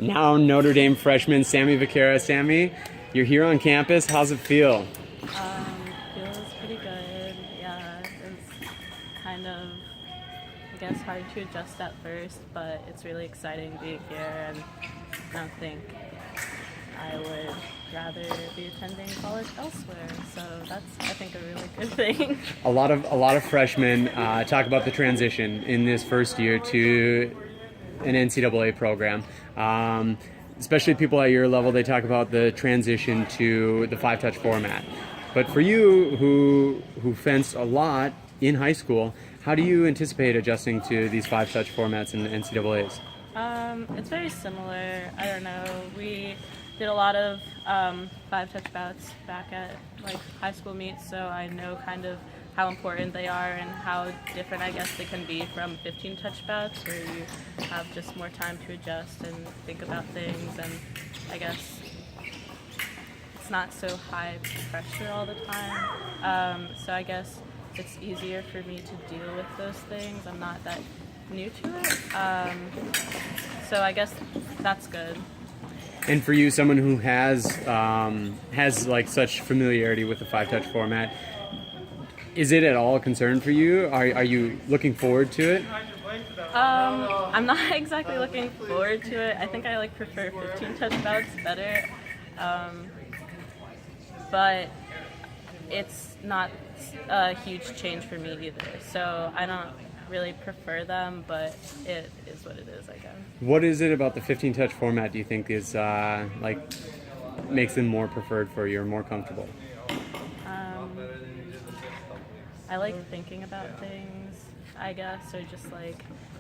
now Notre Dame freshman Sammy Viqueira. Sammy, you're here on campus. How's it feel? Feels pretty good. Yeah, it's kind of, I guess, hard to adjust at first, but it's really exciting being here, and I don't think I would rather be attending college elsewhere. So that's, I think, a really good thing. A lot of freshmen talk about the transition in this first year to an NCAA program. Especially people at your level, they talk about the transition to the five-touch format. But for you, who fenced a lot in high school, how do you anticipate adjusting to these five-touch formats in the NCAAs? It's very similar. I don't know. We did a lot of five-touch bouts back at like high school meets, so I know kind of how important they are and how different I guess they can be from 15-touch bouts, where you have just more time to adjust and think about things, and I guess it's not so high pressure all the time. So I guess it's easier for me to deal with those things. I'm not that new to it. So I guess that's good. And for you, someone who has like such familiarity with the five-touch format, is it at all a concern for you? Are you looking forward to it? I'm not exactly looking forward to it. I think I prefer 15-touch bouts better, but it's not a huge change for me either. So I don't really prefer them, but it is what it is, I guess. What is it about the 15-touch format do you think is makes them more preferred for you or more comfortable? I like thinking about things, I guess, or just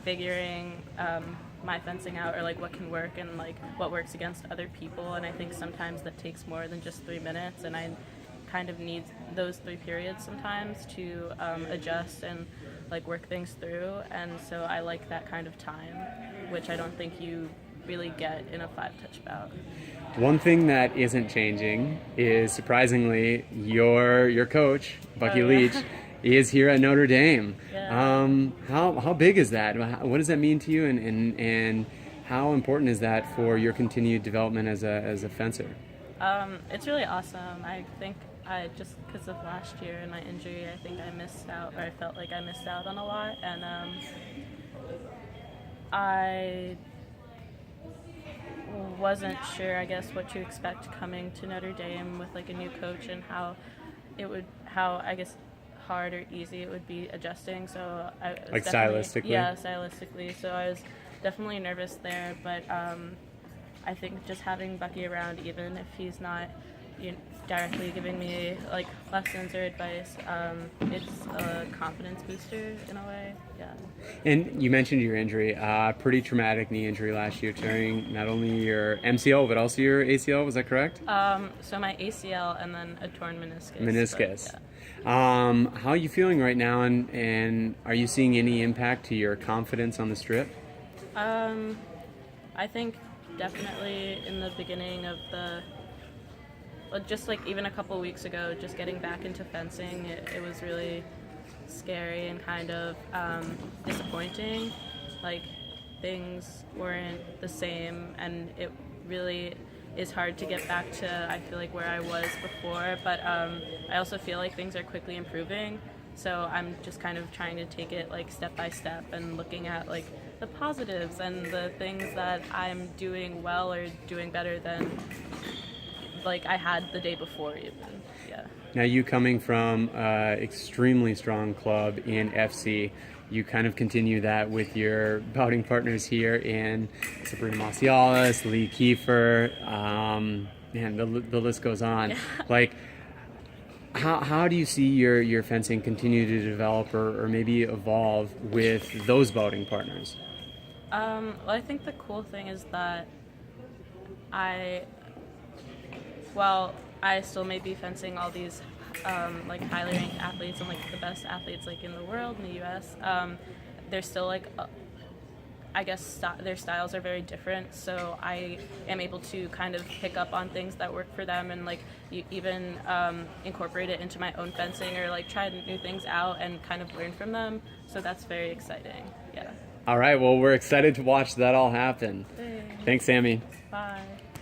figuring my fencing out, or what can work and what works against other people. And I think sometimes that takes more than just 3 minutes, and I kind of need those 3 periods sometimes to adjust and work things through. And so I like that kind of time, which I don't think you really get in a 5-touch bout. One thing that isn't changing is, surprisingly, your coach, Bucky Leach, is here at Notre Dame. Yeah. How big is that? What does that mean to you, and how important is that for your continued development as a fencer? It's really awesome. I think just because of last year and my injury, I think I missed out, or I felt like I missed out on a lot, and I wasn't sure, I guess, what to expect coming to Notre Dame with a new coach, and how I guess hard or easy it would be adjusting. So I was stylistically. Yeah, stylistically. So I was definitely nervous there, but I think just having Bucky around, even if he's not directly giving me lessons or advice, it's a confidence booster in a way. Yeah. And you mentioned your injury, pretty traumatic knee injury last year, tearing not only your MCL but also your ACL. Was that correct? So my ACL and then a torn meniscus. Meniscus. But, yeah. How are you feeling right now, and are you seeing any impact to your confidence on the strip? I think definitely in the beginning of just even a couple weeks ago, just getting back into fencing, it was really scary and kind of disappointing. Things weren't the same, and it really is hard to get back to, I feel where I was before, but I also feel things are quickly improving, so I'm just kind of trying to take it step by step and looking at the positives and the things that I'm doing well or doing better than I had the day before even. Yeah. Now, you coming from an extremely strong club in FC, you kind of continue that with your bouting partners here in Sabrina Masialis, Lee Kiefer, and the list goes on. Yeah. How do you see your fencing continue to develop or maybe evolve with those bouting partners? Well, I think the cool thing is that I still may be fencing all these highly ranked athletes and the best athletes in the world, in the U.S. They're still I guess their styles are very different, so I am able to kind of pick up on things that work for them and even incorporate it into my own fencing, or try new things out and kind of learn from them. So that's very exciting. Yeah. All right, well, we're excited to watch that all happen. Thanks. Thanks, Sammy. Bye.